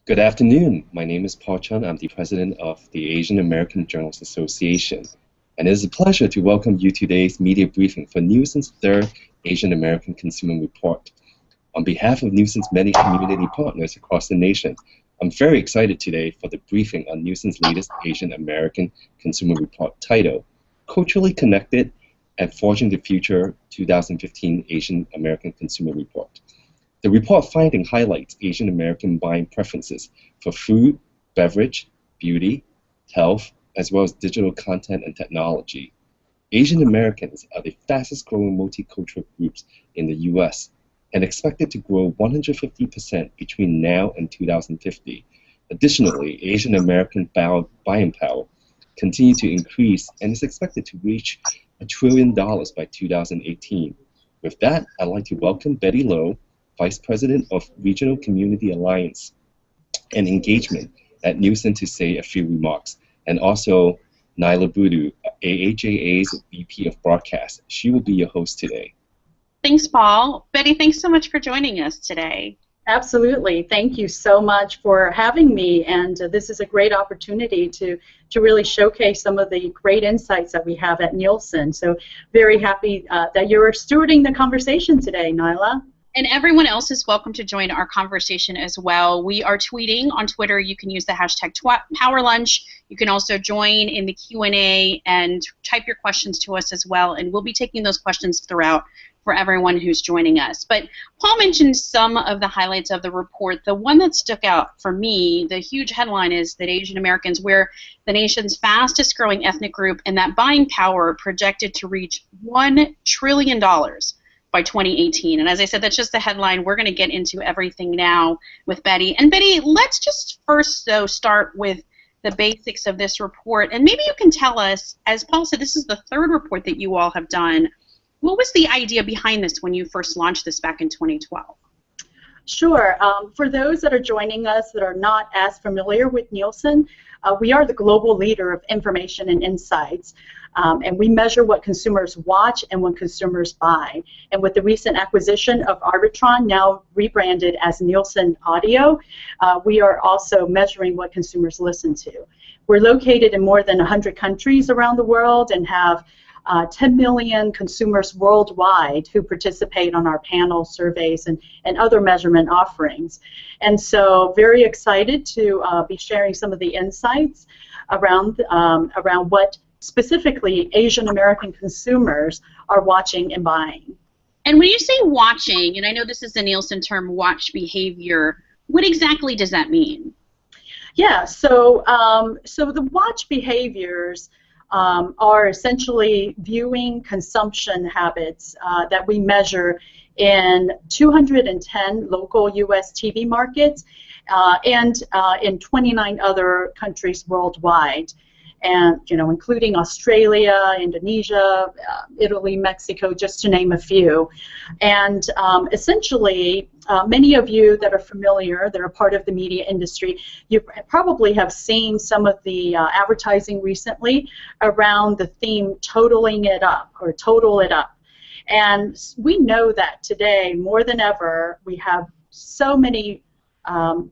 Good afternoon. My name is Paul Chun. I'm the president of the Asian American Journalists Association. And it is a pleasure to welcome you to today's media briefing for Nielsen's third Asian American Consumer Report. On behalf of Nielsen's many community partners across the nation, I'm very excited today for the briefing on Nielsen's latest Asian American Consumer Report titled Culturally Connected and Forging the Future 2015 Asian American Consumer Report. The report finding highlights Asian American buying preferences for food, beverage, beauty, health, as well as digital content and technology. Asian Americans are the fastest growing multicultural groups in the U.S. and expected to grow 150% between now and 2050. Additionally, Asian American buying power continues to increase and is expected to reach $1 trillion by 2018. With that, I'd like to welcome Betty Lowe, Vice-President of Regional Community Alliance and Engagement at Nielsen, to say a few remarks, and also Niala Boodhoo, AAJA's VP of Broadcast. She will be your host today. Thanks, Paul. Betty, thanks so much for joining us today. Absolutely. Thank you so much for having me, and this is a great opportunity to really showcase some of the great insights that we have at Nielsen. So very happy that you're stewarding the conversation today, Niala. And everyone else is welcome to join our conversation as well. We are tweeting on Twitter. You can use the hashtag #PowerLunch. You can also join in the Q&A and type your questions to us as well, and we'll be taking those questions throughout for everyone who's joining us. But Paul mentioned some of the highlights of the report. The one that stuck out for me, the huge headline, is that Asian Americans were the nation's fastest growing ethnic group, and that buying power projected to reach $1 trillion by 2018. And as I said, that's just the headline. We're going to get into everything now with Betty. And Betty, let's just first, though, start with the basics of this report. And maybe you can tell us, as Paul said, this is the third report that you all have done. What was the idea behind this when you first launched this back in 2012? Sure. For those that are joining us that are not as familiar with Nielsen, we are the global leader of information and insights, and we measure what consumers watch and what consumers buy. And with the recent acquisition of Arbitron, now rebranded as Nielsen Audio, we are also measuring what consumers listen to. We're located in more than 100 countries around the world and have 10 million consumers worldwide who participate on our panel surveys and other measurement offerings. And so very excited to be sharing some of the insights around what specifically Asian American consumers are watching and buying. And when you say watching, and I know this is the Nielsen term, watch behavior, what exactly does that mean? Yeah, so the watch behaviors are essentially viewing consumption habits that we measure in 210 local U.S. TV markets and in 29 other countries worldwide, and including Australia, Indonesia, Italy, Mexico, just to name a few. And essentially, many of you that are familiar, that are part of the media industry, you probably have seen some of the advertising recently around the theme totaling it up, or total it up. And we know that today, more than ever, we have so many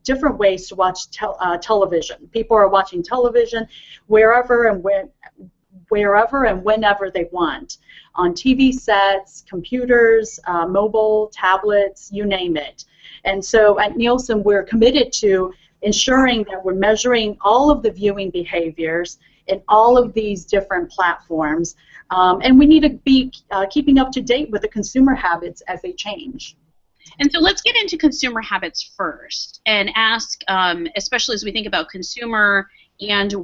different ways to watch television. People are watching television wherever and whenever they want, on TV sets, computers, mobile, tablets, you name it. And so at Nielsen, we're committed to ensuring that we're measuring all of the viewing behaviors in all of these different platforms, and we need to be keeping up to date with the consumer habits as they change. And so let's get into consumer habits first and ask, especially as we think about consumer and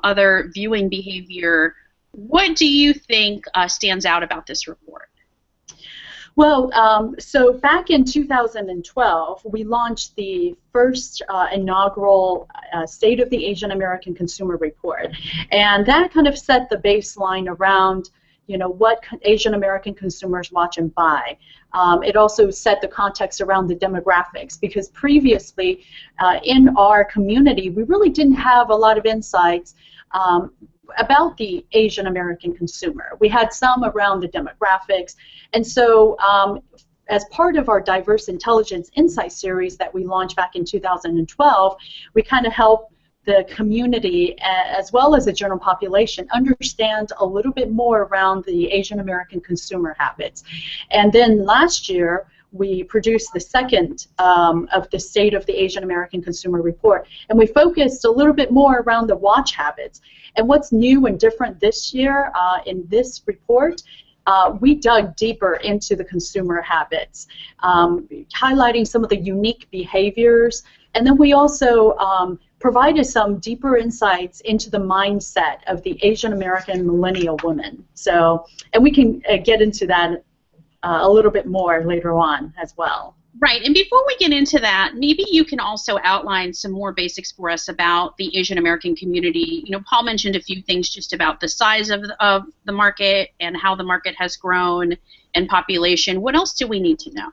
other viewing behavior, what do you think stands out about this report? Well, so back in 2012, we launched the first inaugural State of the Asian American Consumer Report, and that kind of set the baseline around what Asian American consumers watch and buy. It also set the context around the demographics, because previously in our community we really didn't have a lot of insights about the Asian American consumer. We had some around the demographics, and so as part of our Diverse Intelligence Insight series that we launched back in 2012, we kind of help the community as well as the general population understand a little bit more around the Asian American consumer habits. And then last year, we produced the second of the State of the Asian American Consumer Report, and we focused a little bit more around the watch habits. And what's new and different this year in this report, we dug deeper into the consumer habits, highlighting some of the unique behaviors, and then we also provided some deeper insights into the mindset of the Asian American millennial woman. So, and we can get into that a little bit more later on as well. Right, and before we get into that, maybe you can also outline some more basics for us about the Asian American community. You know, Paul mentioned a few things just about the size of the market and how the market has grown and population. What else do we need to know?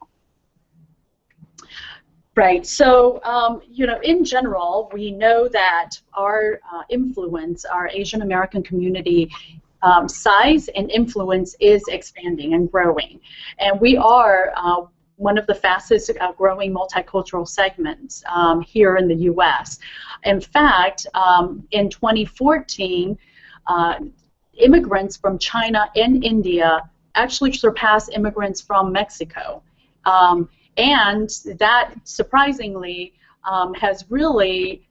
Right, so, you know, in general, we know that our influence, our Asian American community size and influence is expanding and growing. And we are one of the fastest growing multicultural segments here in the U.S. In fact, in 2014, immigrants from China and India actually surpassed immigrants from Mexico. And that, surprisingly, has really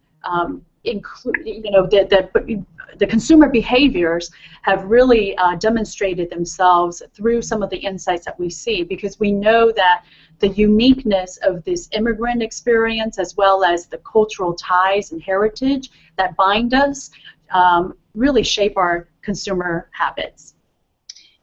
you know, the consumer behaviors have really demonstrated themselves through some of the insights that we see, because we know that the uniqueness of this immigrant experience, as well as the cultural ties and heritage that bind us, really shape our consumer habits.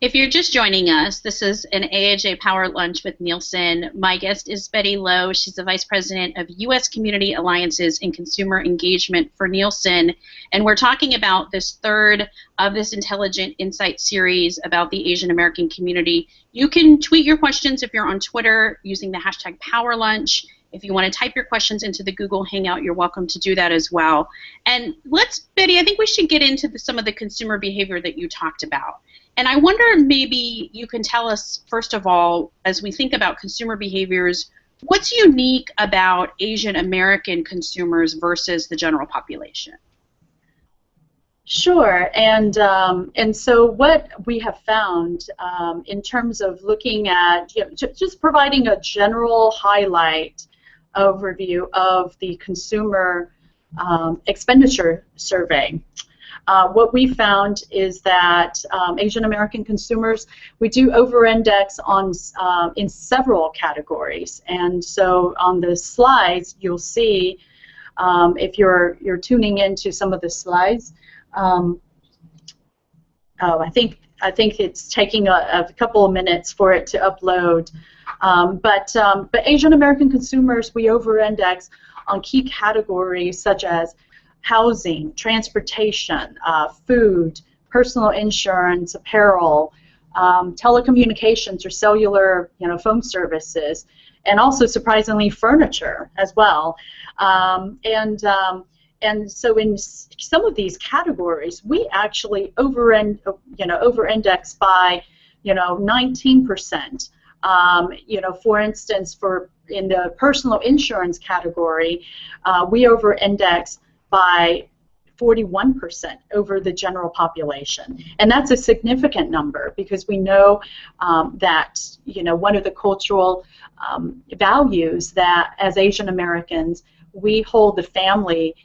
If you're just joining us, this is an AAJA Power Lunch with Nielsen. My guest is Betty Lowe. She's the Vice President of U.S. Community Alliances and Consumer Engagement for Nielsen. And we're talking about this third of this Intelligent Insight series about the Asian American community. You can tweet your questions if you're on Twitter using the hashtag PowerLunch. If you want to type your questions into the Google Hangout, you're welcome to do that as well. And Betty, I think we should get into some of the consumer behavior that you talked about. And I wonder, maybe you can tell us, first of all, as we think about consumer behaviors, what's unique about Asian American consumers versus the general population? Sure, and so what we have found in terms of looking at, you know, just providing a general highlight overview of the consumer expenditure survey. What we found is that Asian American consumers, we do over-index on in several categories, and so on the slides you'll see, if you're tuning into some of the slides. I think it's taking a couple of minutes for it to upload, but Asian American consumers, we over-index on key categories such as housing, transportation, food, personal insurance, apparel, telecommunications or cellular, you know, phone services, and also surprisingly furniture as well. And so in some of these categories, we actually over-index by, you know, 19%. You know, for instance, in the personal insurance category, we over-index by 41% over the general population, and that's a significant number, because we know that, you know, one of the cultural values that as Asian Americans we hold the family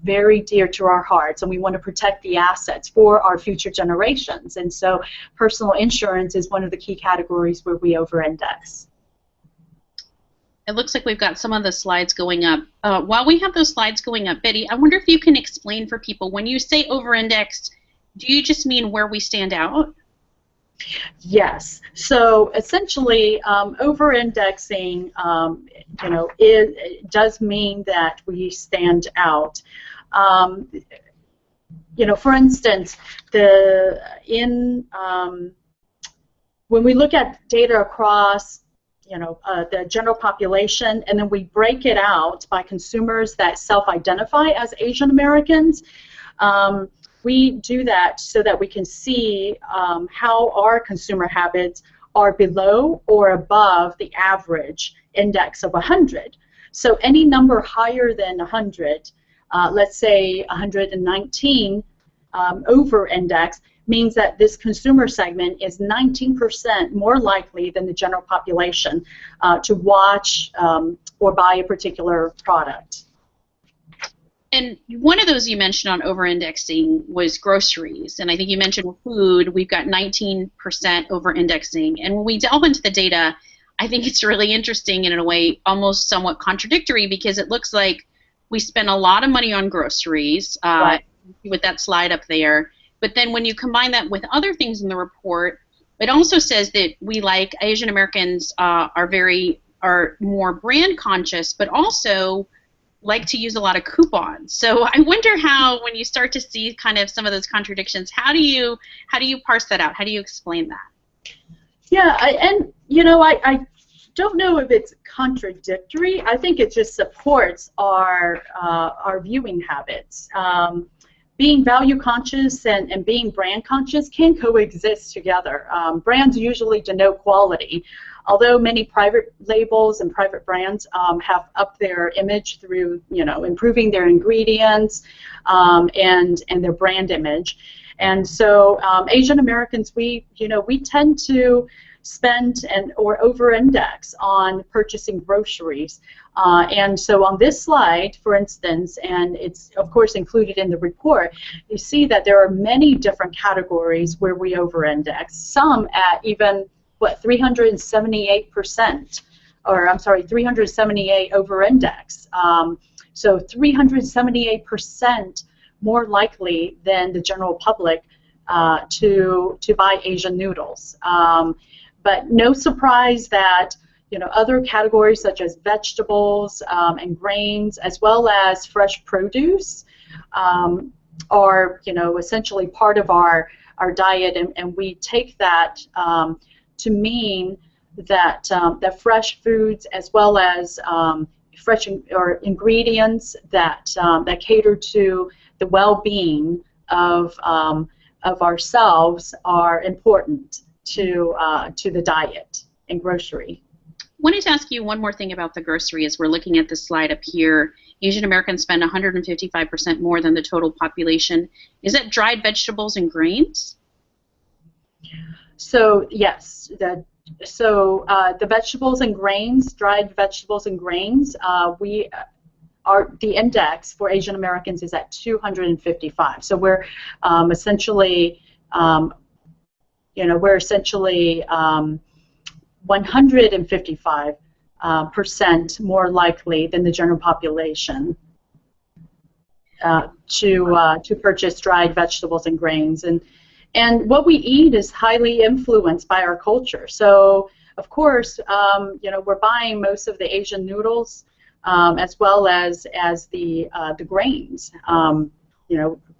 very dear to our hearts, and we want to protect the assets for our future generations, and so personal insurance is one of the key categories where we over-index. It looks like we've got some of the slides going up. While we have those slides going up, Betty, I wonder if you can explain for people, when you say over-indexed, do you just mean where we stand out? Yes. So essentially, over-indexing, you know, it does mean that we stand out. You know, for instance, when we look at data across, you know, the general population, and then we break it out by consumers that self-identify as Asian Americans. We do that so that we can see how our consumer habits are below or above the average index of 100. So any number higher than 100, let's say 119 over index, means that this consumer segment is 19% more likely than the general population to watch or buy a particular product. And one of those you mentioned on over-indexing was groceries. And I think you mentioned food. We've got 19% over-indexing. And when we delve into the data, I think it's really interesting and in a way almost somewhat contradictory, because it looks like we spend a lot of money on groceries, right, with that slide up there. But then when you combine that with other things in the report, it also says that we, like Asian Americans, are more brand conscious, but also like to use a lot of coupons. So I wonder how, when you start to see kind of some of those contradictions, how do you parse that out? How do you explain that? Yeah, I don't know if it's contradictory. I think it just supports our viewing habits. Being value conscious and being brand conscious can coexist together. Brands usually denote quality, although many private labels and private brands have upped their image through, improving their ingredients and their brand image. And so Asian Americans, we tend to spend or over-index on purchasing groceries. And so on this slide, for instance, and it's of course included in the report, you see that there are many different categories where we over-index, some at even, 378%, or I'm sorry, 378 over-index. So 378% more likely than the general public to buy Asian noodles. But no surprise that other categories such as vegetables and grains, as well as fresh produce, are essentially part of our diet, and we take that to mean that that fresh foods, as well as fresh or ingredients that cater to the well-being of ourselves, are important to the diet and grocery. I wanted to ask you one more thing about the grocery as we're looking at the slide up here. Asian Americans spend 155% more than the total population. Is that dried vegetables and grains? So yes, the vegetables and grains, dried vegetables and grains, the index for Asian Americans is at 255. So we're essentially 155% more likely than the general population to purchase dried vegetables and grains. And what we eat is highly influenced by our culture. So of course, we're buying most of the Asian noodles, as well as the grains.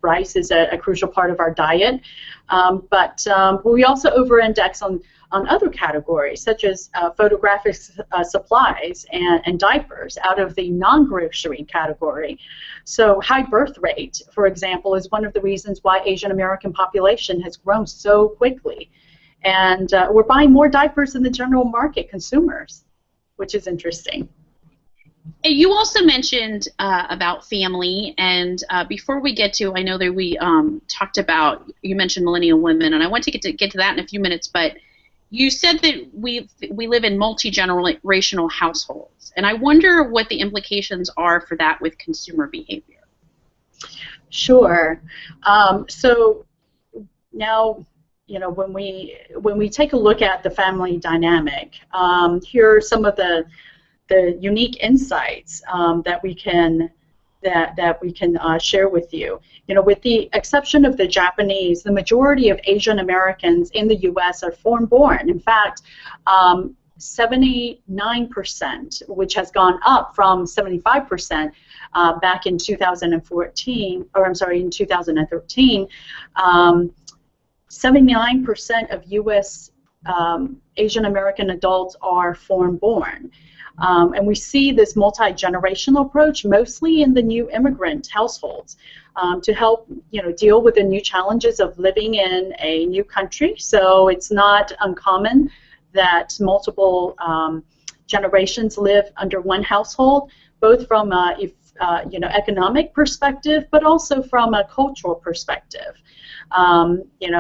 Rice is a crucial part of our diet, but we also over-index on other categories, such as photographic supplies and diapers, out of the non-grocery category. So high birth rate, for example, is one of the reasons why Asian American population has grown so quickly. And we're buying more diapers than the general market consumers, which is interesting. You also mentioned about family, and before we get to, I know that we talked about, you mentioned millennial women, and I want to get to that in a few minutes, but you said that we live in multi-generational households, and I wonder what the implications are for that with consumer behavior. Sure. So now, when we take a look at the family dynamic, here are some of the unique insights that we can share with you. With the exception of the Japanese, the majority of Asian Americans in the U.S. are foreign-born. In fact, 79%, which has gone up from 75% back in 2014, or I'm sorry, in 2013. 79% of U.S. Asian American adults are foreign-born. And we see this multi-generational approach mostly in the new immigrant households to help deal with the new challenges of living in a new country. So it's not uncommon that multiple generations live under one household, both from a economic perspective, but also from a cultural perspective. In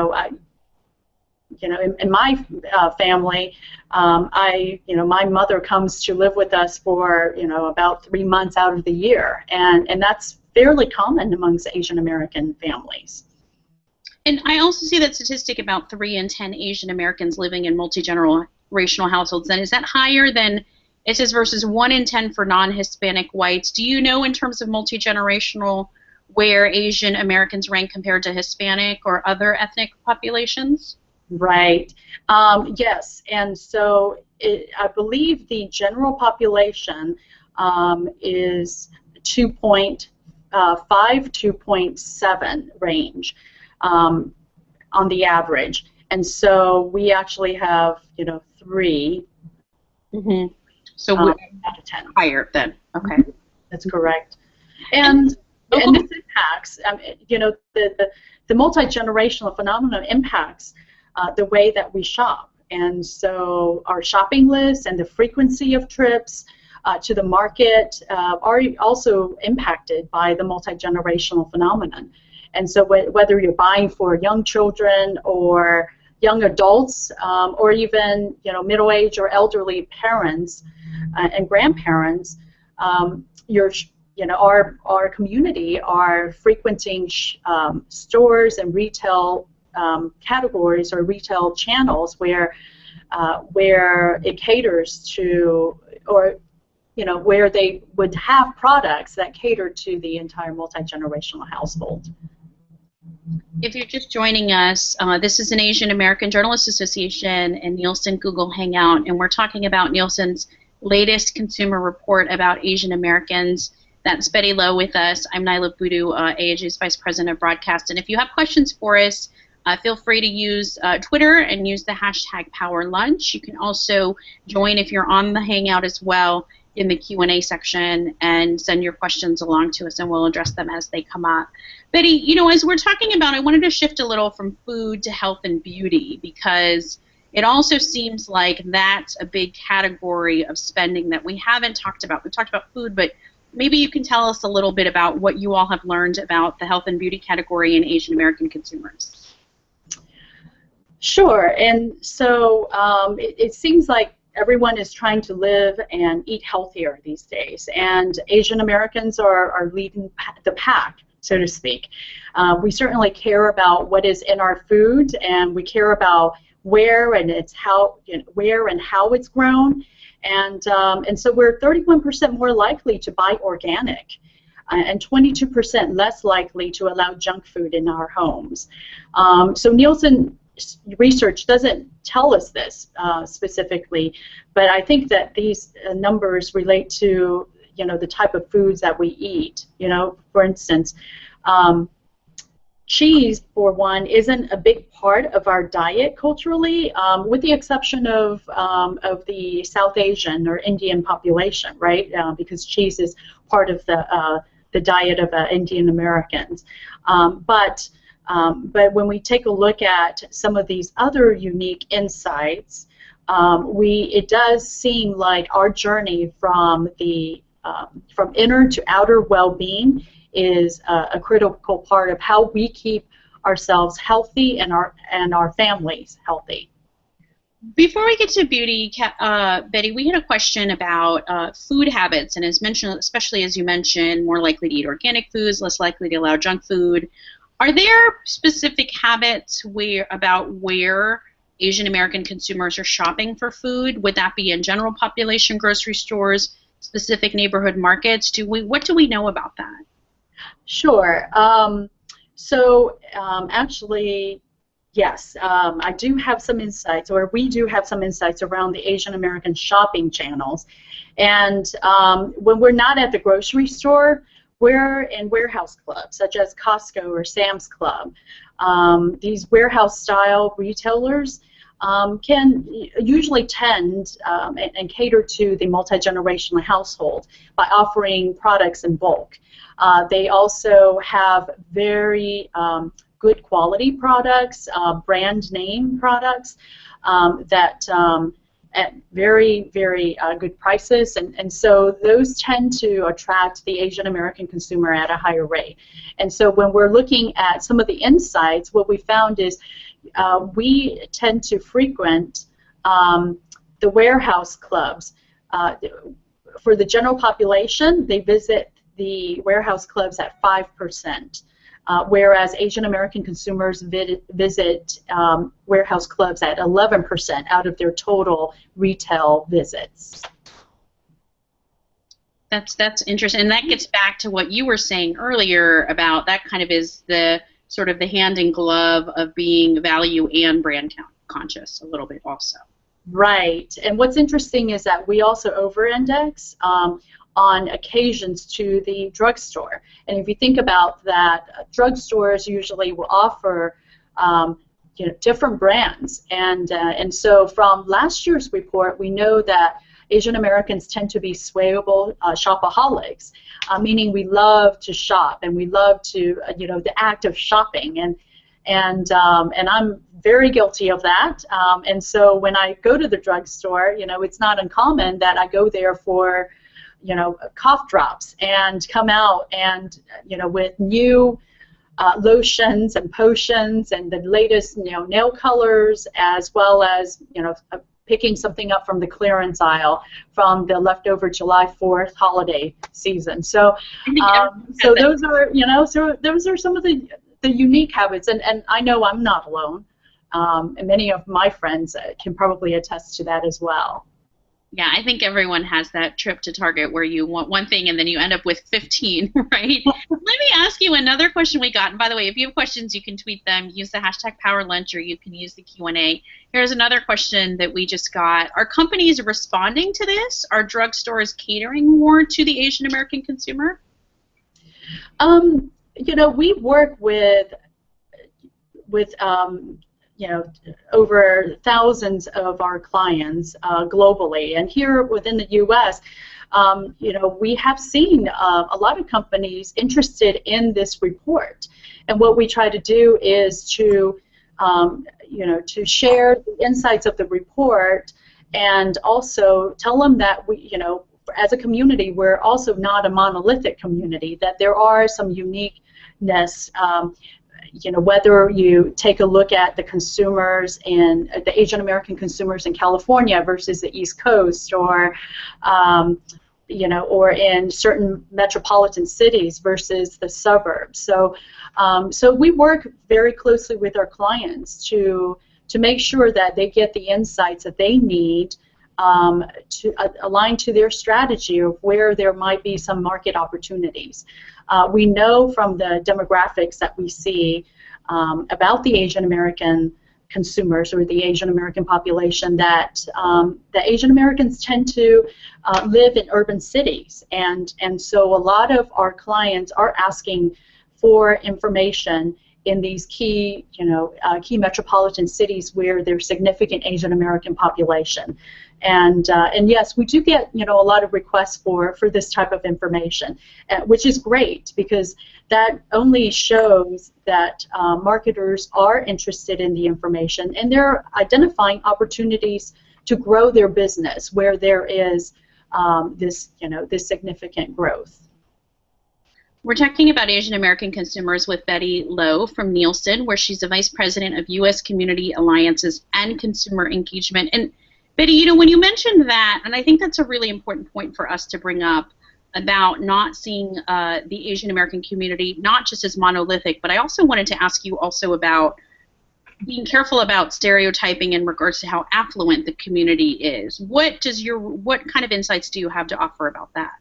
my family, my mother comes to live with us for about 3 months out of the year, and that's fairly common amongst Asian American families. And I also see that statistic about 3 in 10 Asian Americans living in multi-generational households. Then is that higher than it says versus 1 in 10 for non-Hispanic whites? Do you know in terms of multi-generational where Asian Americans rank compared to Hispanic or other ethnic populations? Right. Yes. And so I believe the general population is 2.5, 2.7 range on the average. And so we actually have, 3. Mm-hmm. So we're out of 10. Higher then. Okay. That's correct. And this impacts, the multi-generational phenomenon impacts the way that we shop. And so our shopping lists and the frequency of trips to the market are also impacted by the multi-generational phenomenon. And so whether you're buying for young children or young adults or even middle-aged or elderly parents and grandparents, our community are frequenting stores and retail categories or retail channels where it caters to, or where they would have products that cater to the entire multi-generational household. If you're just joining us, this is an Asian American Journalists Association and Nielsen Google Hangout, and we're talking about Nielsen's latest consumer report about Asian Americans. That's Betty Lowe with us. I'm Niala Boodhoo, AAJA's Vice President of Broadcast. And if you have questions for us, feel free to use Twitter and use the hashtag #PowerLunch. You can also join if you're on the Hangout as well in the Q&A section and send your questions along to us, and we'll address them as they come up. Betty, as we're talking about, I wanted to shift a little from food to health and beauty, because it also seems like that's a big category of spending that we haven't talked about. We've talked about food, but maybe you can tell us a little bit about what you all have learned about the health and beauty category in Asian American consumers. Sure, and so it seems like everyone is trying to live and eat healthier these days, and Asian Americans are leading the pack, so to speak. We certainly care about what is in our food, and we care about where and how it's grown, and so we're 31% more likely to buy organic, and 22% less likely to allow junk food in our homes. So Nielsen research doesn't tell us this specifically, but I think that these numbers relate to the type of foods that we eat. For instance, cheese, for one, isn't a big part of our diet culturally, with the exception of the South Asian or Indian population, right? Because cheese is part of the diet of Indian Americans, but when we take a look at some of these other unique insights, it does seem like our journey from inner to outer well-being is a critical part of how we keep ourselves healthy and our families healthy. Before we get to beauty, Betty, we had a question about food habits, and as mentioned, especially as you mentioned, more likely to eat organic foods, less likely to allow junk food. Are there specific habits about where Asian American consumers are shopping for food? Would that be in general population grocery stores, specific neighborhood markets? What do we know about that? Sure. Actually, yes, I do have some insights, or we do have some insights around the Asian American shopping channels. And when we're not at the grocery store, we're in warehouse clubs, such as Costco or Sam's Club. These warehouse-style retailers can usually tend and cater to the multi-generational household by offering products in bulk. They also have very good quality products, brand name products that at very, very good prices, and so those tend to attract the Asian American consumer at a higher rate. And so when we're looking at some of the insights, what we found is we tend to frequent the warehouse clubs. For the general population, they visit the warehouse clubs at 5%. Whereas Asian American consumers visit warehouse clubs at 11% out of their total retail visits. That's interesting, and that gets back to what you were saying earlier about that kind of is the sort of the hand in glove of being value and brand conscious a little bit also. Right, and what's interesting is that we also over-index on occasions to the drugstore. And if you think about that, drugstores usually will offer different brands. And so from last year's report, we know that Asian Americans tend to be swayable shopaholics, meaning we love to shop and we love to, the act of shopping. And I'm very guilty of that. And so when I go to the drugstore, it's not uncommon that I go there for cough drops and come out and, with new lotions and potions and the latest, nail colors, as well as, picking something up from the clearance aisle from the leftover July 4th holiday season. So, so those are, so those are some of the unique habits, and I know I'm not alone, and many of my friends can probably attest to that as well. Yeah, I think everyone has that trip to Target where you want one thing and then you end up with 15, right? Let me ask you another question we got. And by the way, if you have questions, you can tweet them, use the hashtag #PowerLunch, or you can use the Q&A. Here's another question that we just got. Are companies responding to this? Are drugstores catering more to the Asian American consumer? We work with over thousands of our clients globally, and here within the U.S., we have seen a lot of companies interested in this report, and what we try to do is to share the insights of the report, and also tell them that we, as a community, we're also not a monolithic community, that there are some uniqueness. Whether you take a look at the consumers in the Asian American consumers in California versus the East Coast, or or in certain metropolitan cities versus the suburbs. So, so we work very closely with our clients to make sure that they get the insights that they need to align to their strategy of where there might be some market opportunities. We know from the demographics that we see about the Asian American consumers or the Asian American population that the Asian Americans tend to live in urban cities, and so a lot of our clients are asking for information in these key, key metropolitan cities where there's significant Asian American population. And yes, we do get, a lot of requests for this type of information, which is great, because that only shows that marketers are interested in the information, and they're identifying opportunities to grow their business where there is this significant growth. We're talking about Asian American consumers with Betty Lowe from Nielsen, where she's the Vice-President of U.S. Community Alliances and Consumer Engagement. And Betty, when you mentioned that, and I think that's a really important point for us to bring up about not seeing the Asian American community not just as monolithic, but I also wanted to ask you also about being careful about stereotyping in regards to how affluent the community is. What kind of insights do you have to offer about that?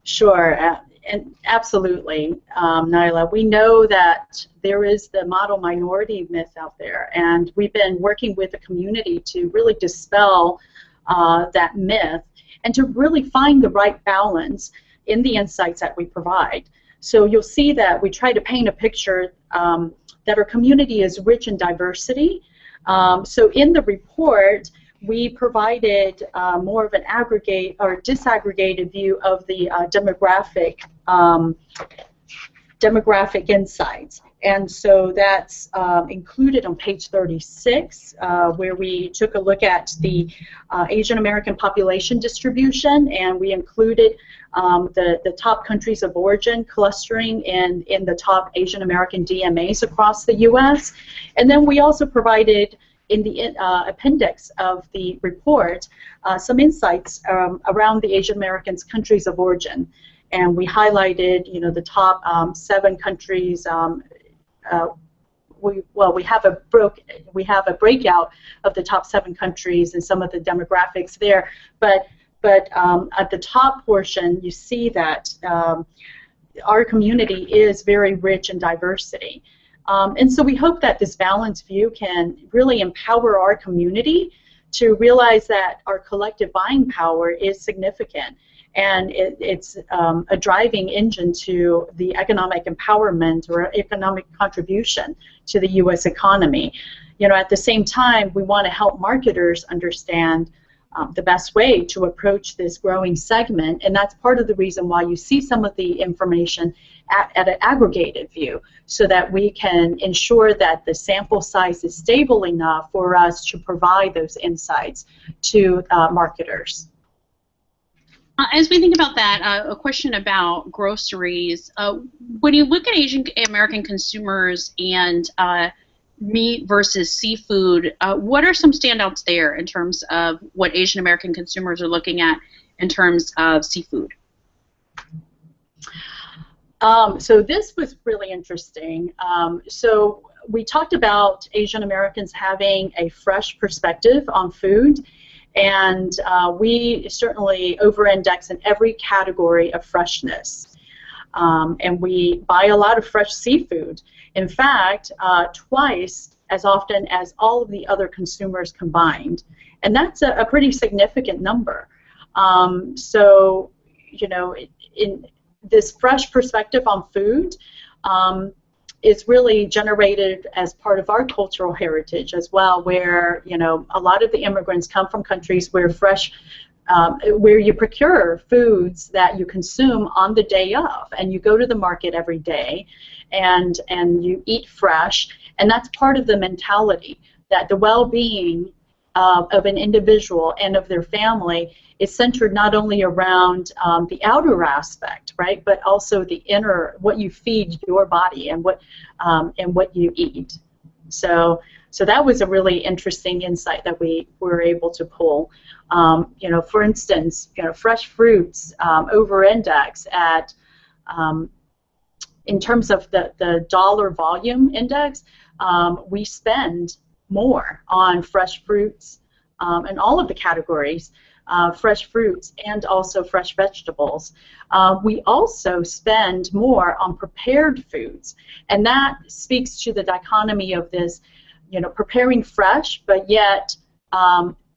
Sure. And absolutely, Niala. We know that there is the model minority myth out there, and we've been working with the community to really dispel that myth and to really find the right balance in the insights that we provide. So you'll see that we try to paint a picture that our community is rich in diversity. So in the report, we provided more of an aggregate or disaggregated view of the demographic insights. And so that's included on page 36, where we took a look at the Asian American population distribution, and we included the top countries of origin clustering in the top Asian American DMAs across the U.S. And then we also provided in the appendix of the report some insights around the Asian Americans' countries of origin. And we highlighted, you know, the top 7 countries. We have a breakout of the top 7 countries and some of the demographics there. But at the top portion, you see that our community is very rich in diversity. And so we hope that this balanced view can really empower our community to realize that our collective buying power is significant. And it's a driving engine to the economic empowerment or economic contribution to the U.S. economy. You know, at the same time, we want to help marketers understand the best way to approach this growing segment, and that's part of the reason why you see some of the information at an aggregated view, so that we can ensure that the sample size is stable enough for us to provide those insights to marketers. As we think about that, a question about groceries. When you look at Asian American consumers and meat versus seafood, what are some standouts there in terms of what Asian American consumers are looking at in terms of seafood? So this was really interesting. So we talked about Asian Americans having a fresh perspective on food. And we certainly over-index in every category of freshness. And we buy a lot of fresh seafood. In fact, twice as often as all of the other consumers combined. And that's a pretty significant number. So, you know, in this fresh perspective on food, is really generated as part of our cultural heritage as well, where, you know, a lot of the immigrants come from countries where where you procure foods that you consume on the day of, and you go to the market every day, and you eat fresh, and that's part of the mentality that the well-being of an individual and of their family is centered not only around the outer aspect, right, but also the inner, what you feed your body and what you eat. So that was a really interesting insight that we were able to pull. You know, for instance, you know, fresh fruits over-index at in terms of the dollar volume index. We spend more on fresh fruits in all of the categories. Fresh fruits and also fresh vegetables. We also spend more on prepared foods, and that speaks to the dichotomy of this, you know, preparing fresh, but yet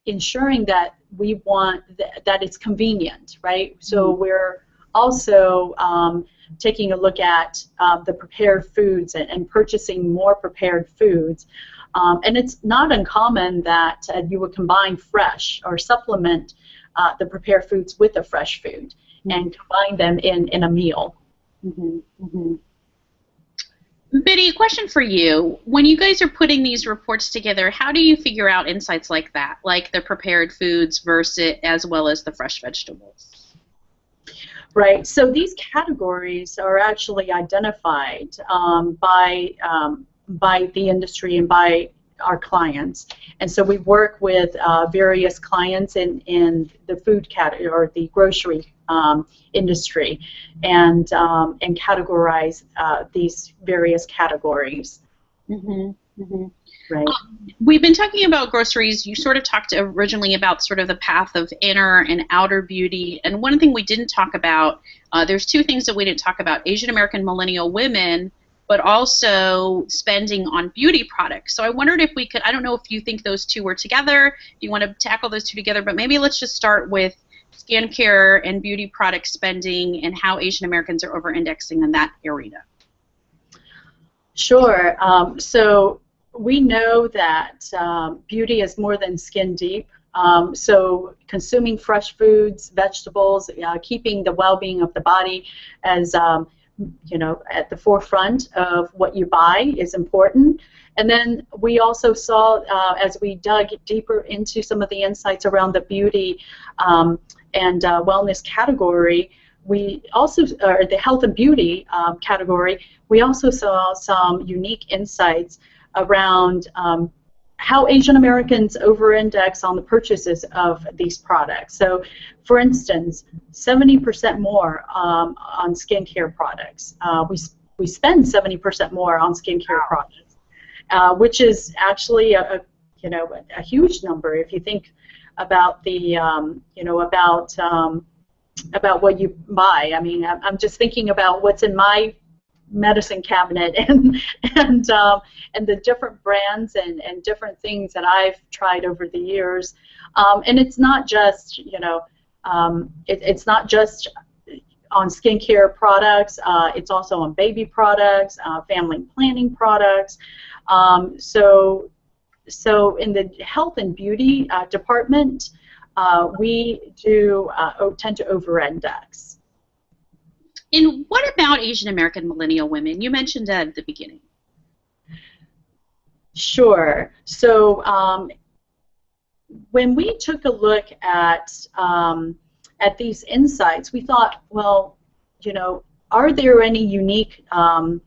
ensuring that we want that it's convenient, right? So we're also taking a look at the prepared foods and purchasing more prepared foods. And it's not uncommon that you would combine fresh or supplement the prepared foods with the fresh food and combine them in a meal. Biddy, a question for you. When you guys are putting these reports together, how do you figure out insights like that, like the prepared foods versus as well as the fresh vegetables? Right. So these categories are actually identified by the industry and by our clients, and so we work with various clients in the food category or the grocery industry, and categorize these various categories. Right. We've been talking about groceries. You sort of talked originally about sort of the path of inner and outer beauty, and one thing we didn't talk about, there's 2 things that we didn't talk about: Asian American millennial women, but also spending on beauty products. So I wondered if we could, I don't know if you think those 2 were together, if you want to tackle those 2 together, but maybe let's just start with skincare and beauty product spending and how Asian Americans are over-indexing in that area. Sure. So we know that beauty is more than skin deep. So consuming fresh foods, vegetables, keeping the well-being of the body as at the forefront of what you buy is important. And then we also saw, as we dug deeper into some of the insights around the beauty and wellness category, we also, or the health and beauty category, we also saw some unique insights around how Asian Americans over-index on the purchases of these products. So, for instance, 70% more on skincare products. We spend 70% more on skincare products, which is actually a huge number if you think about the about what you buy. I mean, I'm just thinking about what's in my medicine cabinet and the different brands and different things that I've tried over the years. And it's not just it's not just on skincare products. It's also on baby products, family planning products. So in the health and beauty department, we do tend to over-index. And what about Asian American millennial women? You mentioned that at the beginning. Sure. So when we took a look at these insights, we thought, well, are there any unique are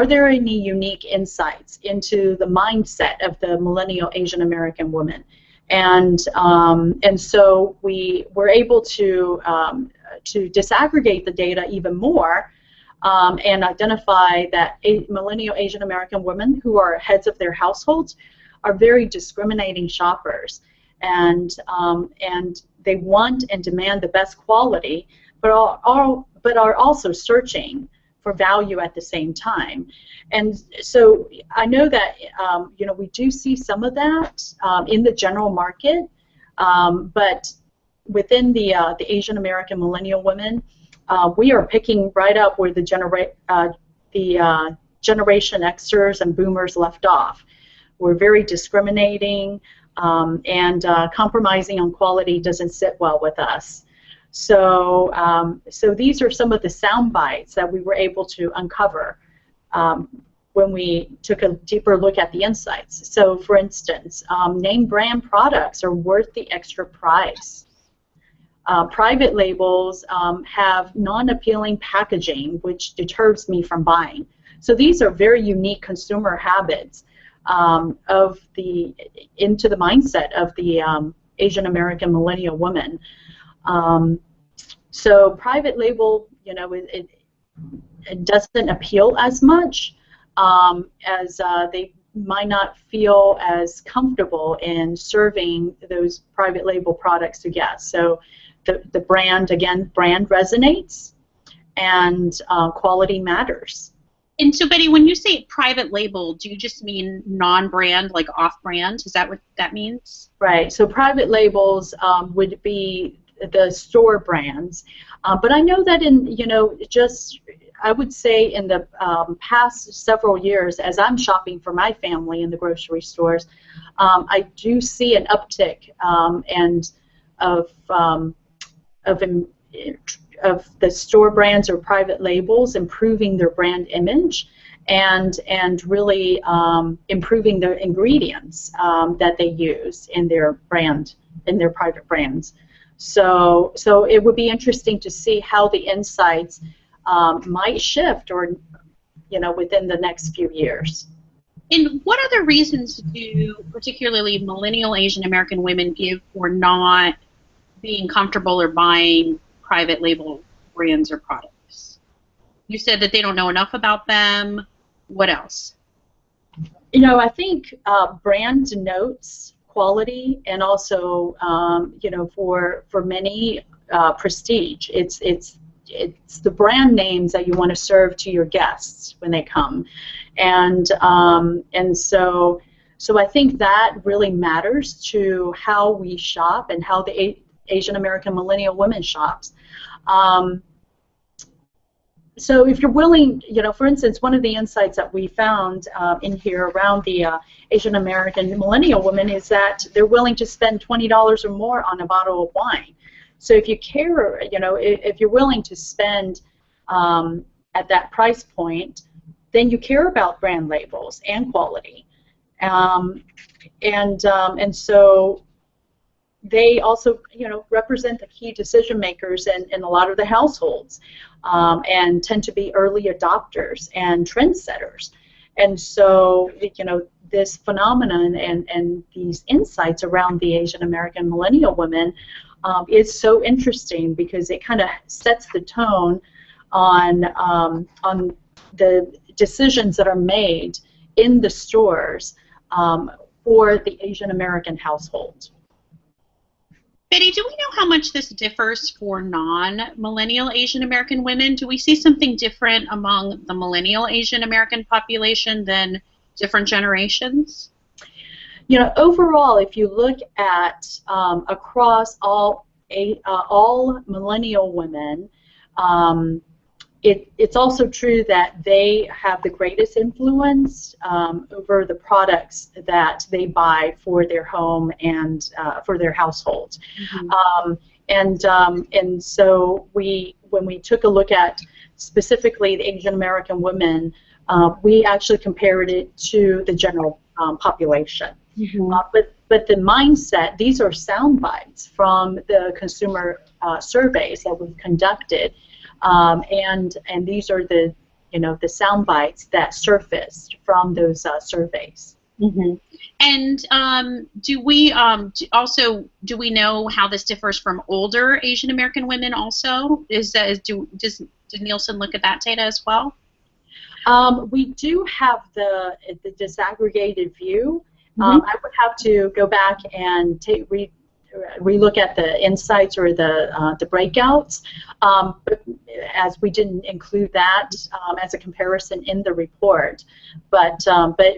there any unique insights into the mindset of the millennial Asian American woman? And so we were able to disaggregate the data even more and identify that millennial Asian American women who are heads of their households are very discriminating shoppers, and they want and demand the best quality, but are also searching for value at the same time. And so I know that we do see some of that in the general market, but within the Asian American millennial women, we are picking right up where the Generation Xers and Boomers left off. We're very discriminating, and compromising on quality doesn't sit well with us. So, so these are some of the sound bites that we were able to uncover when we took a deeper look at the insights. So, for instance, name brand products are worth the extra price. Private labels have non-appealing packaging, which deters me from buying. So these are very unique consumer habits into the mindset of the Asian American millennial woman. So private label, it doesn't appeal as much as they might not feel as comfortable in serving those private label products to guests. So the brand, again, brand resonates, and quality matters. And so, Betty, when you say private label, do you just mean non-brand, like off-brand? Is that what that means? Right. So private labels would be the store brands. But I know that I would say in the past several years, as I'm shopping for my family in the grocery stores, I do see an uptick of the store brands or private labels improving their brand image and really improving the ingredients that they use in their private brands. So it would be interesting to see how the insights might shift within the next few years. And what other reasons do particularly millennial Asian American women give for not being comfortable or buying private label brands or products? You said that they don't know enough about them. What else? I think brand denotes quality, and also for many prestige. It's the brand names that you want to serve to your guests when they come, and so I think that really matters to how we shop and how the Asian American millennial women shops. So if you're willing, for instance, one of the insights that we found in here around the Asian American millennial women is that they're willing to spend $20 or more on a bottle of wine. So if you care, if you're willing to spend at that price point, then you care about brand labels and quality. And so they also, represent the key decision makers in a lot of the households, and tend to be early adopters and trendsetters. And so, this phenomenon and these insights around the Asian American millennial women is so interesting, because it kind of sets the tone on the decisions that are made in the stores for the Asian American household. Betty, do we know how much this differs for non-millennial Asian American women? Do we see something different among the millennial Asian American population than different generations? Overall, if you look at across all millennial women, it's also true that they have the greatest influence over the products that they buy for their home and for their household. Mm-hmm. And so when we took a look at specifically the Asian American women, we actually compared it to the general population. Mm-hmm. But the mindset, these are sound bites from the consumer surveys that we've conducted. And these are the sound bites that surfaced from those surveys. Mm-hmm. And do we know how this differs from older Asian American women? Also, did Nielsen look at that data as well? We do have the disaggregated view. Mm-hmm. I would have to go back and relook at the insights or the breakouts, but as we didn't include that as a comparison in the report. But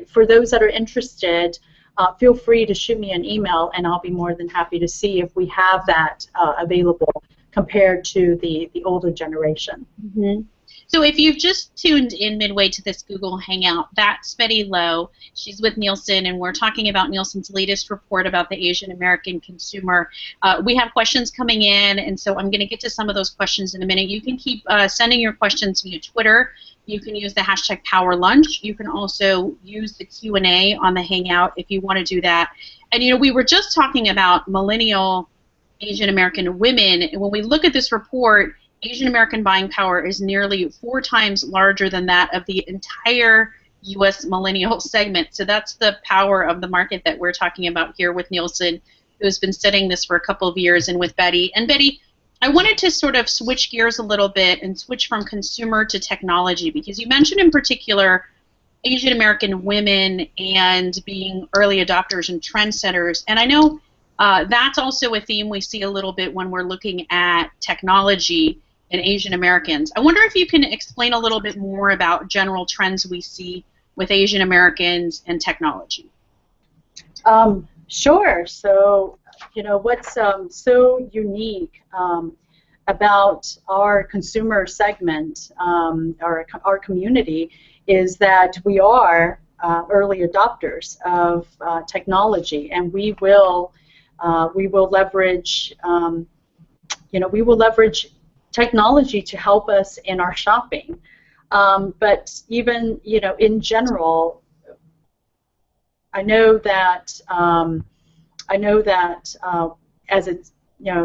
for those that are interested, feel free to shoot me an email, and I'll be more than happy to see if we have that available compared to the older generation. Mm-hmm. So if you've just tuned in midway to this Google Hangout, that's Betty Lowe. She's with Nielsen, and we're talking about Nielsen's latest report about the Asian American consumer. We have questions coming in, and so I'm going to get to some of those questions in a minute. You can keep sending your questions via Twitter. You can use the hashtag #PowerLunch. You can also use the Q&A on the Hangout if you want to do that. And, we were just talking about millennial Asian American women, and when we look at this report, Asian American buying power is nearly 4 times larger than that of the entire U.S. millennial segment. So that's the power of the market that we're talking about here with Nielsen, who's been studying this for a couple of years, and with Betty. And Betty, I wanted to sort of switch gears a little bit and switch from consumer to technology, because you mentioned in particular Asian American women and being early adopters and trendsetters. And I know that's also a theme we see a little bit when we're looking at technology and Asian Americans. I wonder if you can explain a little bit more about general trends we see with Asian Americans and technology. Sure. So, what's so unique about our consumer segment, our community, is that we are early adopters of technology, and we will leverage technology to help us in our shopping. But even, in general, I know that as it's,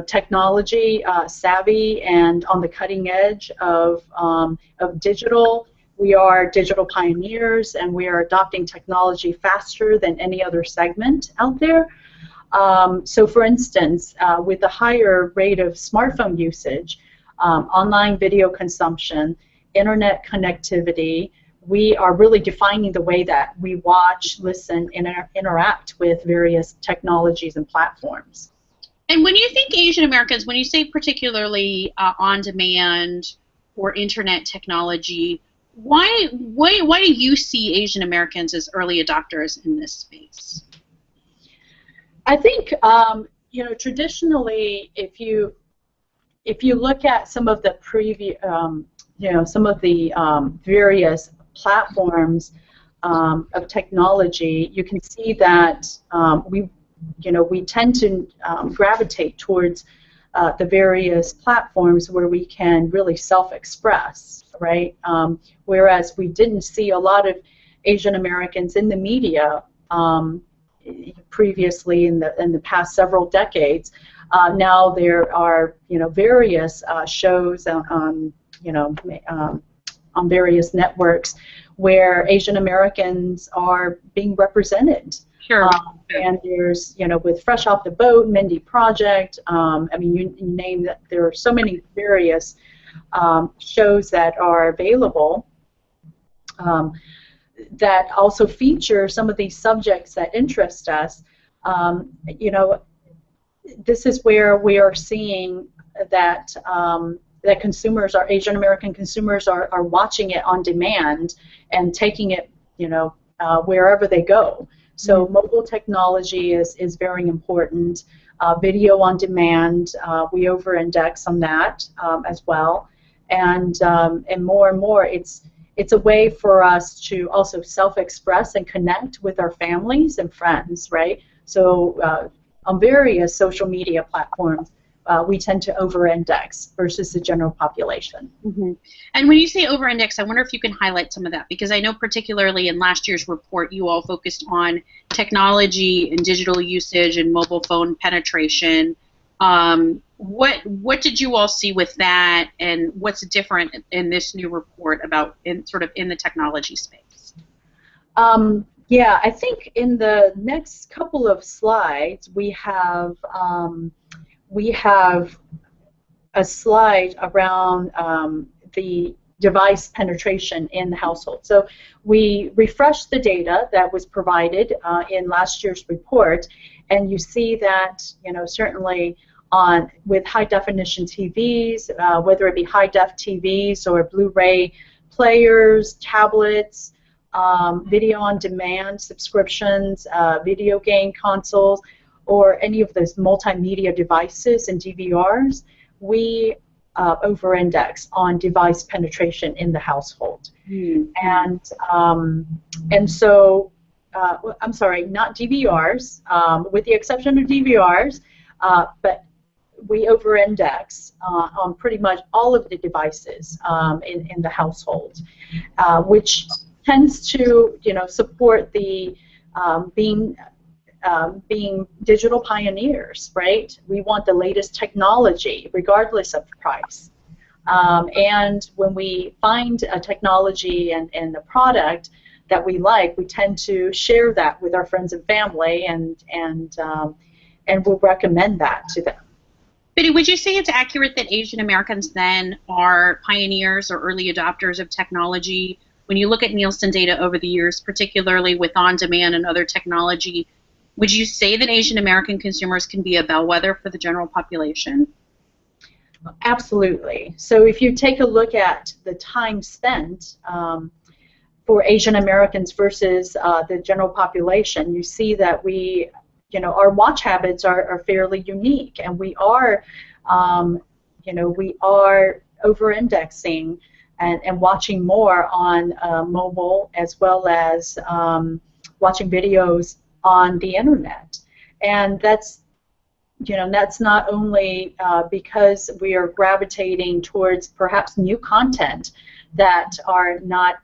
technology savvy and on the cutting edge of digital, we are digital pioneers, and we are adopting technology faster than any other segment out there. So, for instance, with the higher rate of smartphone usage, online video consumption, internet connectivity, we are really defining the way that we watch, listen, and interact with various technologies and platforms. And when you think Asian Americans, when you say particularly on-demand or internet technology, why do you see Asian Americans as early adopters in this space? I think traditionally, if you look at some of the previous, some of the various platforms of technology, you can see that we tend to gravitate towards the various platforms where we can really self-express, right? Whereas we didn't see a lot of Asian Americans in the media previously in the past several decades. Now there are various shows on various networks where Asian Americans are being represented. Sure. And there's, with Fresh Off the Boat, Mindy Project, I mean, you name that. There are so many various shows that are available that also feature some of these subjects that interest us. This is where we are seeing that that consumers, our Asian American consumers, are watching it on demand and taking it, wherever they go. So mobile technology is very important. Video on demand, we over-index on that as well, and more, it's a way for us to also self-express and connect with our families and friends, right? So on various social media platforms, we tend to over-index versus the general population. Mm-hmm. And when you say over-index, I wonder if you can highlight some of that, because I know particularly in last year's report you all focused on technology and digital usage and mobile phone penetration. What did you all see with that, and what's different in this new report about in the technology space? Yeah, I think in the next couple of slides we have a slide around the device penetration in the household. So we refreshed the data that was provided in last year's report, and you see that certainly with high definition TVs, whether it be high def TVs or Blu-ray players, tablets, video on demand subscriptions, video game consoles, or any of those multimedia devices and DVRs, we over-index on device penetration in the household. And so, I'm sorry, not DVRs, with the exception of DVRs, but we over-index on pretty much all of the devices in the household, which tends to support the being digital pioneers, right? We want the latest technology, regardless of price. And when we find a technology and a product that we like, we tend to share that with our friends and family, and we'll recommend that to them. Biddy, would you say it's accurate that Asian Americans then are pioneers or early adopters of technology? When you look at Nielsen data over the years, particularly with on-demand and other technology, would you say that Asian American consumers can be a bellwether for the general population? Absolutely. So if you take a look at the time spent for Asian Americans versus the general population, you see that our watch habits are fairly unique, and we are over-indexing and watching more on mobile, as well as watching videos on the internet. And that's not only because we are gravitating towards perhaps new content that are not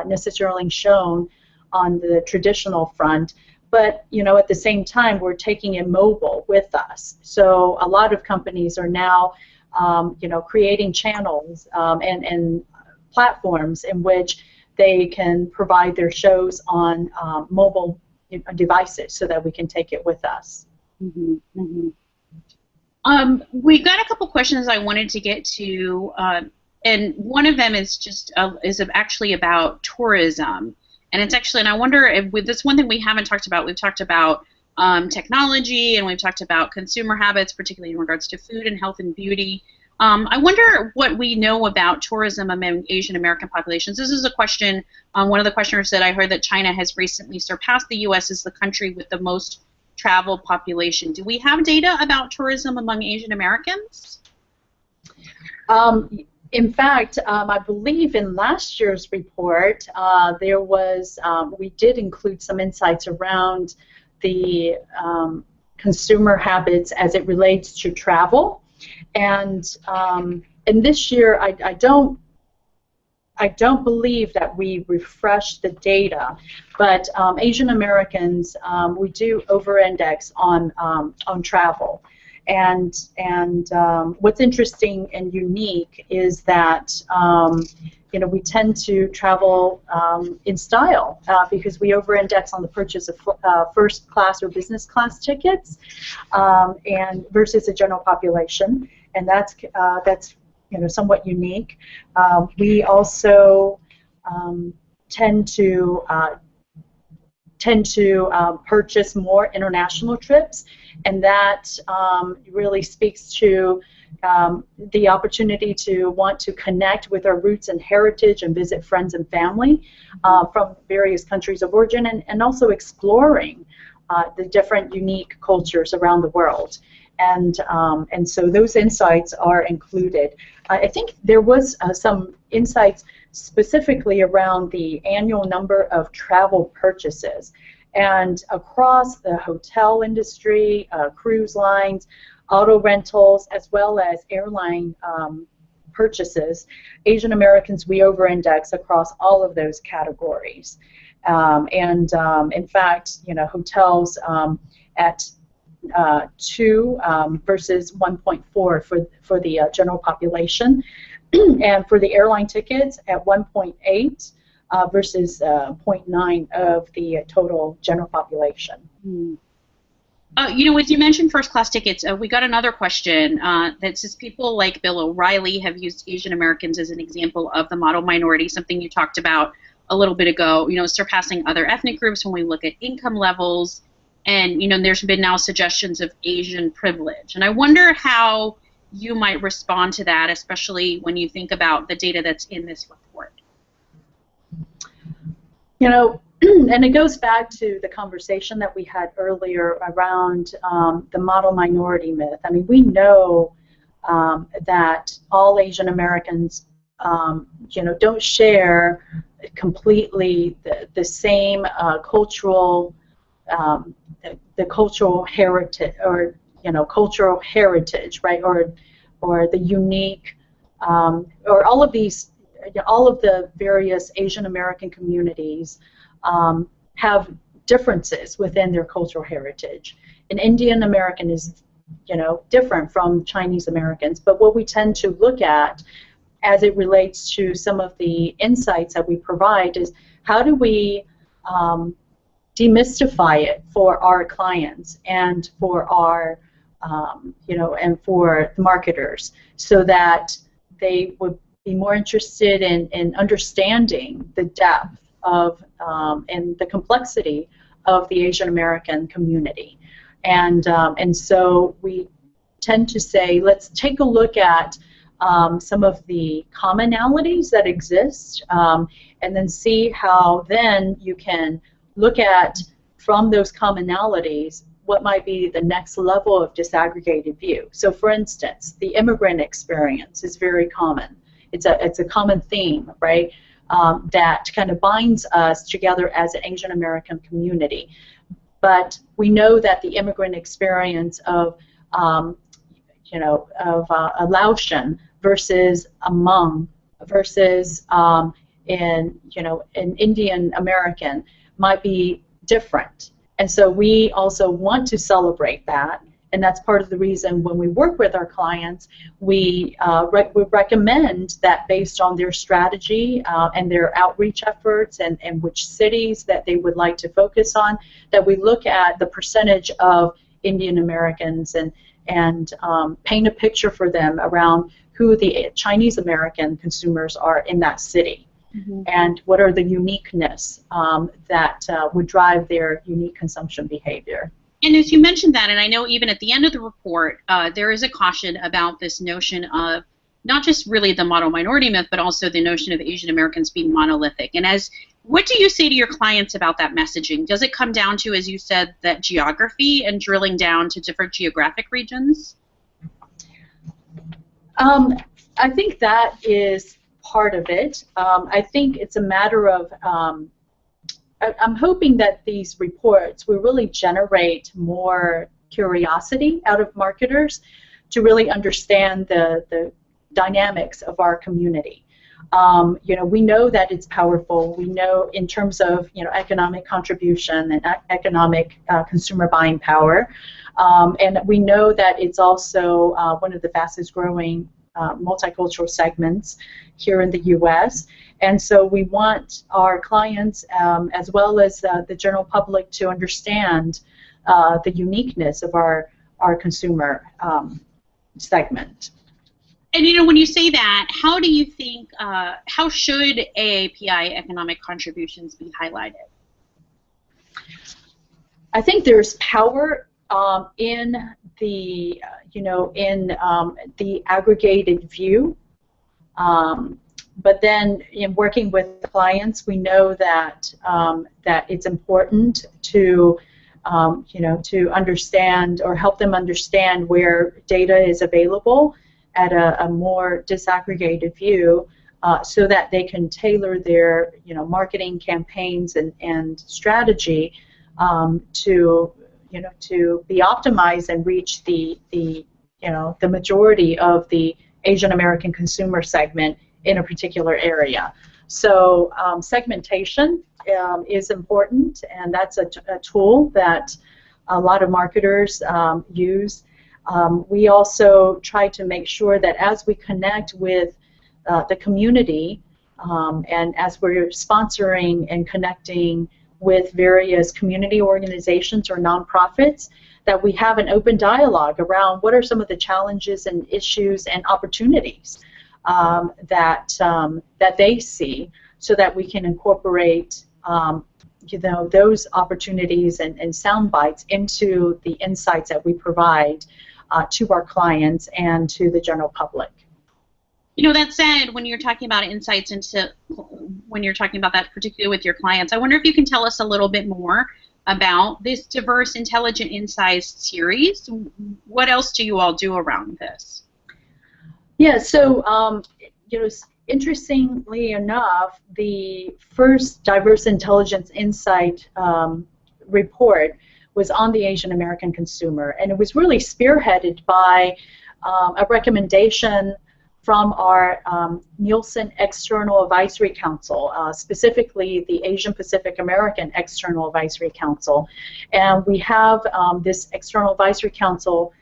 necessarily shown on the traditional front, but at the same time we're taking in mobile with us. So a lot of companies are now creating channels and platforms in which they can provide their shows on mobile devices so that we can take it with us. Mm-hmm. Mm-hmm. We've got a couple questions I wanted to get to, and one of them is actually about tourism, and and I wonder if with this one thing we haven't talked about. We've talked about technology, and we've talked about consumer habits, particularly in regards to food and health and beauty. I wonder what we know about tourism among Asian American populations. This is a question. One of the questioners said, I heard that China has recently surpassed the U.S. as the country with the most travel population. Do we have data about tourism among Asian Americans? In fact, I believe in last year's report, there was we did include some insights around the consumer habits as it relates to travel. And this year, I don't believe that we refreshed the data, but Asian Americans, we do over-index on travel. And what's interesting and unique is that we tend to travel in style because we over-index on the purchase of first class or business class tickets, and versus the general population, and that's somewhat unique. We also tend to purchase more international trips, and that really speaks to the opportunity to want to connect with our roots and heritage and visit friends and family from various countries of origin, and also exploring the different unique cultures around the world. And so those insights are included. I think there was some insights specifically around the annual number of travel purchases. And across the hotel industry, cruise lines, auto rentals, as well as airline purchases, Asian Americans, we over-index across all of those categories. In fact, hotels at 2 versus 1.4 for the general population, and for the airline tickets at 1.8 versus 0.9 of the total general population. As you mentioned first-class tickets, we got another question that says people like Bill O'Reilly have used Asian Americans as an example of the model minority, something you talked about a little bit ago, surpassing other ethnic groups when we look at income levels. And, there's been now suggestions of Asian privilege. And I wonder how you might respond to that, especially when you think about the data that's in this report. And it goes back to the conversation that we had earlier around the model minority myth. I mean, we know that all Asian Americans, don't share completely the same cultural the cultural heritage, or cultural heritage, right? Or the unique, or all of these, all of the various Asian American communities have differences within their cultural heritage. And Indian American is, different from Chinese Americans. But what we tend to look at as it relates to some of the insights that we provide is how do we demystify it for our clients and for our, and for the marketers, so that they would be more interested in understanding the depth of and the complexity of the Asian American community. And so we tend to say, let's take a look at some of the commonalities that exist, and then see how then you can look at, from those commonalities, what might be the next level of disaggregated view. So for instance, the immigrant experience is very common. It's a common theme, right, that kind of binds us together as an Asian American community. But we know that the immigrant experience of, a Laotian versus a Hmong versus an Indian American might be different. And so we also want to celebrate that, and that's part of the reason when we work with our clients, we recommend that based on their strategy and their outreach efforts and which cities that they would like to focus on, that we look at the percentage of Indian Americans and paint a picture for them around who the Chinese American consumers are in that city. Mm-hmm. And what are the uniqueness that would drive their unique consumption behavior. And as you mentioned that, and I know even at the end of the report, there is a caution about this notion of not just really the model minority myth, but also the notion of Asian Americans being monolithic. And what do you say to your clients about that messaging? Does it come down to, as you said, that geography and drilling down to different geographic regions? I think that is part of it. I think it's a matter of, I'm hoping that these reports will really generate more curiosity out of marketers to really understand the dynamics of our community. We know that it's powerful. We know in terms of economic contribution and economic consumer buying power, and we know that it's also one of the fastest growing multicultural segments here in the U.S. And so we want our clients, as well as the general public, to understand the uniqueness of our consumer segment. And when you say that, how do you think, how should AAPI economic contributions be highlighted? I think there's power in the, the aggregated view. But then in working with clients, we know that that it's important to to understand or help them understand where data is available at a more disaggregated view, so that they can tailor their marketing campaigns and strategy to be optimized and reach the majority of the Asian American consumer segment in a particular area. So segmentation is important, and that's a tool that a lot of marketers use. We also try to make sure that as we connect with the community, and as we're sponsoring and connecting with various community organizations or nonprofits, that we have an open dialogue around what are some of the challenges and issues and opportunities that they see, so that we can incorporate those opportunities and sound bites into the insights that we provide to our clients and to the general public. That said, when you're talking about insights when you're talking about that particularly with your clients, I wonder if you can tell us a little bit more about this Diverse Intelligent Insights series. What else do you all do around this? Yeah, so interestingly enough, the first Diverse Intelligence Insight report was on the Asian American consumer, and it was really spearheaded by a recommendation from our Nielsen External Advisory Council, specifically the Asian Pacific American External Advisory Council. And we have this External Advisory Council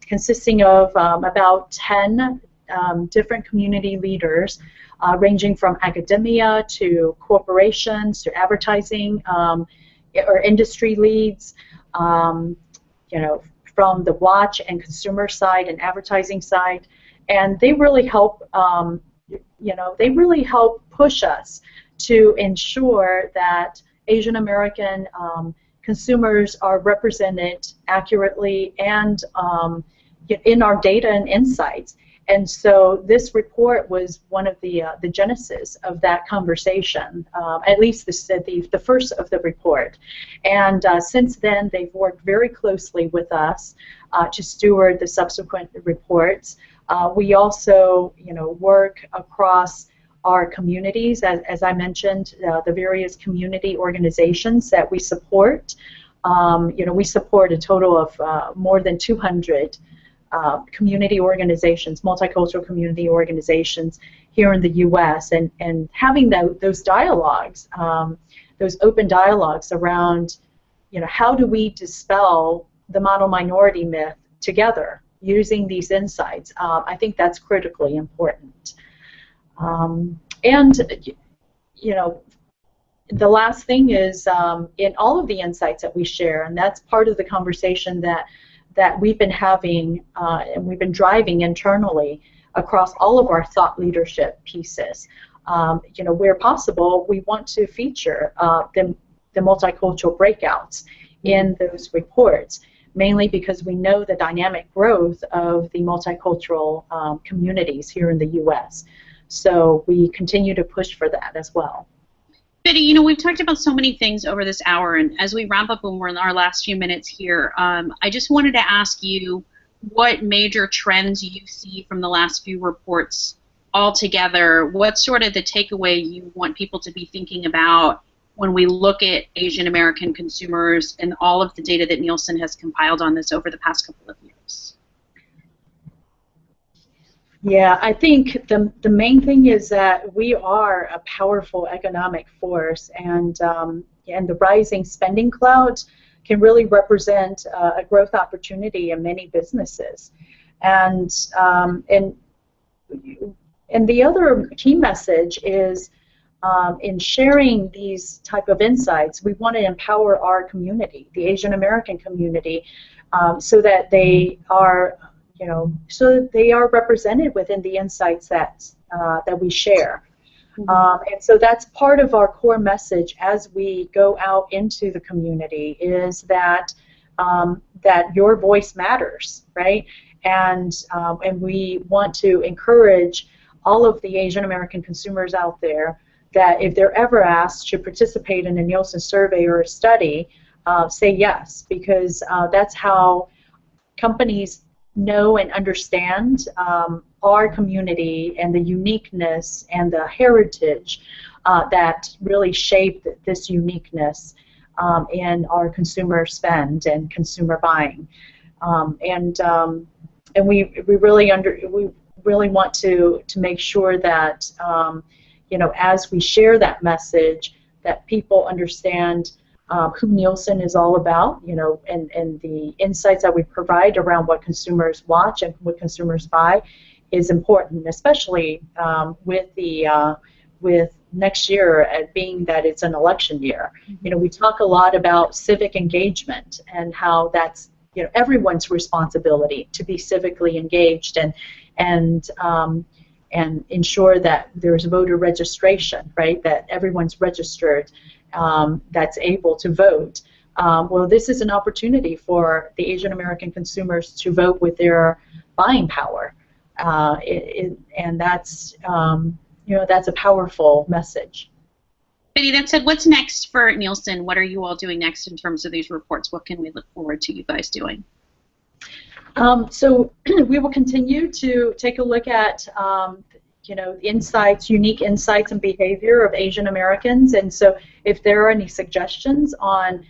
consisting of about 10 different community leaders, ranging from academia to corporations to advertising or industry leads, from the watch and consumer side and advertising side. And they really help, they really help push us to ensure that Asian American consumers are represented accurately and in our data and insights. And so this report was one of the genesis of that conversation, at least the first of the report. And since then, they've worked very closely with us to steward the subsequent reports. We also, work across our communities, as I mentioned, the various community organizations that we support. We support a total of more than 200 community organizations, multicultural community organizations here in the U.S. And having those dialogues, those open dialogues around, how do we dispel the mono-minority myth together using these insights, I think that's critically important. And the last thing is in all of the insights that we share, and that's part of the conversation that we've been having and we've been driving internally across all of our thought leadership pieces. Where possible, we want to feature the multicultural breakouts in those reports, mainly because we know the dynamic growth of the multicultural communities here in the U.S. So we continue to push for that as well. Betty, we've talked about so many things over this hour, and as we wrap up and we're in our last few minutes here, I just wanted to ask you what major trends you see from the last few reports altogether. What's sort of the takeaway you want people to be thinking about when we look at Asian American consumers and all of the data that Nielsen has compiled on this over the past couple of years? Yeah, I think the main thing is that we are a powerful economic force, and the rising spending cloud can really represent a growth opportunity in many businesses, and the other key message is in sharing these type of insights, we want to empower our community, the Asian American community, so that they are represented within the insights that we share. And so that's part of our core message as we go out into the community, is that that your voice matters, right? And we want to encourage all of the Asian American consumers out there that if they're ever asked to participate in a Nielsen survey or a study, say yes, because that's how companies know and understand our community and the uniqueness and the heritage that really shape this uniqueness in our consumer spend and consumer buying, and we really want to make sure that as we share that message, that people understand who Nielsen is all about, and the insights that we provide around what consumers watch and what consumers buy is important, especially with next year being that it's an election year. We talk a lot about civic engagement and how that's everyone's responsibility to be civically engaged and ensure that there's voter registration, right? That everyone's registered, that's able to vote. Well, this is an opportunity for the Asian American consumers to vote with their buying power, and that's that's a powerful message. Betty, that said, what's next for Nielsen? What are you all doing next in terms of these reports? What can we look forward to you guys doing? So we will continue to take a look at insights, unique insights and behavior of Asian Americans, and so if there are any suggestions on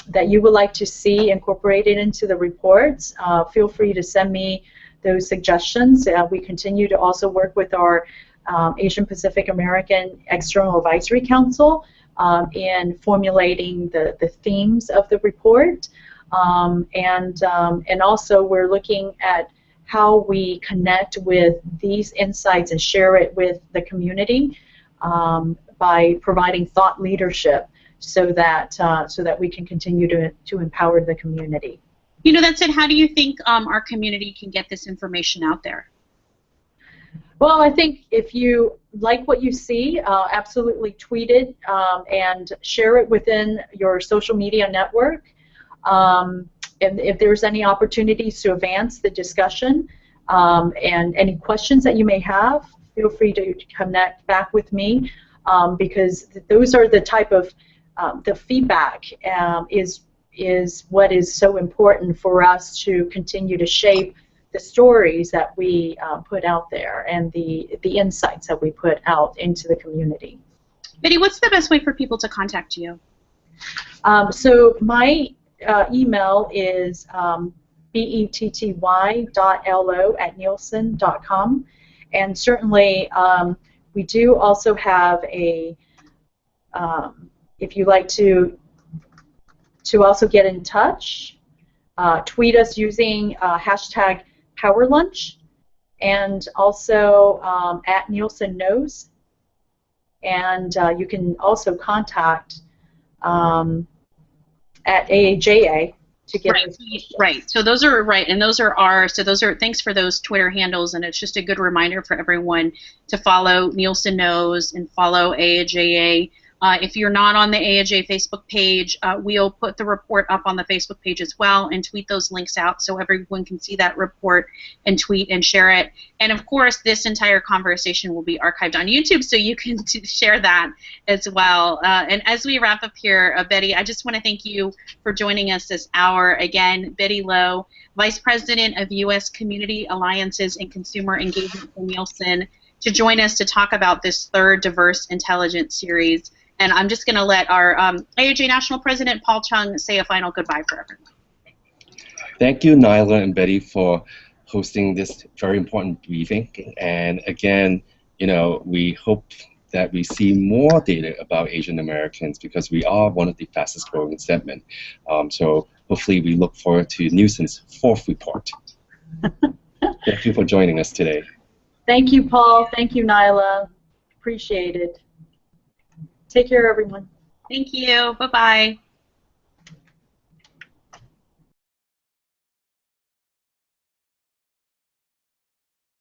that you would like to see incorporated into the reports, feel free to send me those suggestions. We continue to also work with our Asian Pacific American External Advisory Council in formulating the themes of the report, and also we're looking at how we connect with these insights and share it with the community by providing thought leadership, so that we can continue to empower the community. That said, how do you think our community can get this information out there? Well, I think if you like what you see, absolutely tweet it and share it within your social media network. And if there's any opportunities to advance the discussion and any questions that you may have, feel free to connect back with me, because those are the type of the feedback is what is so important for us to continue to shape the stories that we put out there and the insights that we put out into the community. Betty, what's the best way for people to contact you? So my email is betty.lo@nielsen.com, and certainly we do also have a if you like to also get in touch, tweet us using hashtag #PowerLunch, and also at Nielsen Knows, and you can also contact at AAJA to get right. So those are right, and those are thanks for those Twitter handles, and it's just a good reminder for everyone to follow Nielsen Knows and follow AAJA. If you're not on the AAJA Facebook page, we'll put the report up on the Facebook page as well and tweet those links out so everyone can see that report and tweet and share it. And of course, this entire conversation will be archived on YouTube, so you can share that as well. And as we wrap up here, Betty, I just want to thank you for joining us this hour. Again, Betty Lowe, Vice-President of U.S. Community Alliances and Consumer Engagement for Nielsen, to join us to talk about this third Diverse Intelligence series. And I'm just going to let our AAJA National President, Paul Chung, say a final goodbye for everyone. Thank you, Niala and Betty, for hosting this very important briefing. And again, we hope that we see more data about Asian Americans because we are one of the fastest growing segment. So hopefully we look forward to Nielsen's 4th report. Thank you for joining us today. Thank you, Paul. Thank you, Niala. Appreciate it. Take care, everyone. Thank you. Bye-bye.